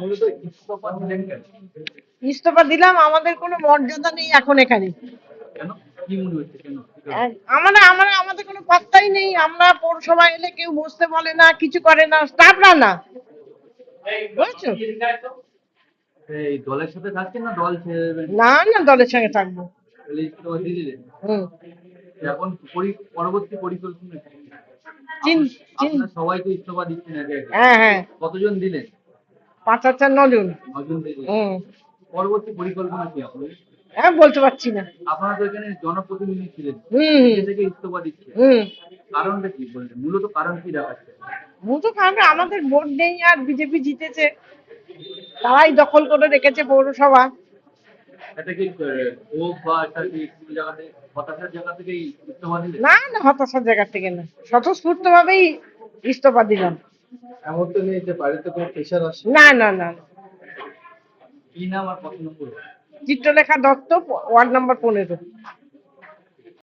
মূলত ইস্তফা দিলেন কেন? ইস্তফা দিলাম, আমাদের কোনো মর্যাদা নেই এখন এখানে। কেন? কি মনে হচ্ছে কেন? আমরা আমরা আমাদের কোনো পাত্তাই নেই। আমরা পৌরসভা এলে কেউ বসতে বলে না, কিছু করে না, স্টাফরা না, বুঝছো? এই দলের সাথে থাকছেন না দল ছেড়ে দেবেন? না না, দলের সঙ্গে থাকবো। তাহলে ইস্তফা দিয়ে দিলেন? হুম। এখন পরবর্তী পরিকল্পনা কি? চিন চিন আপনার সবাই তো ইস্তফা দিচ্ছেন একে একে। হ্যাঁ হ্যাঁ, কতজন দিলেন? 5 আর 4 9 জন। 9 জন দিলেন। হুম। পরবর্তী পরিকল্পনা কি আপনাদের? হ্যাঁ, বলতে পারছি না। আপনারা তো এখানে জনপ্রতিনিধি ছিলেন, হুম নিজে থেকে ইস্তফা দিচ্ছেন, হুম। কারণটা কি বললেন? মূলত কারণ কি দেখাচ্ছে? মূলত কারণ আমাদের ভোট নেই আর বিজেপি জিতেছে, তারাই দখল করে রেখেছে পৌরসভা। এটা কি ক্ষোভ বা এটা কি কোনো জায়গাতে হতাশার জায়গা থেকেই ইস্তফা দিলেন? না না, হতাশার জায়গা থেকে না, স্বতঃস্ফূর্ত ভাবেই ইস্তফা দিলাম। এমন তো নেই যে বাড়িতে কোনো প্রেশার আসে? না না না। কি নাম আর কত number? Chitralekha Dutta, ward number 15।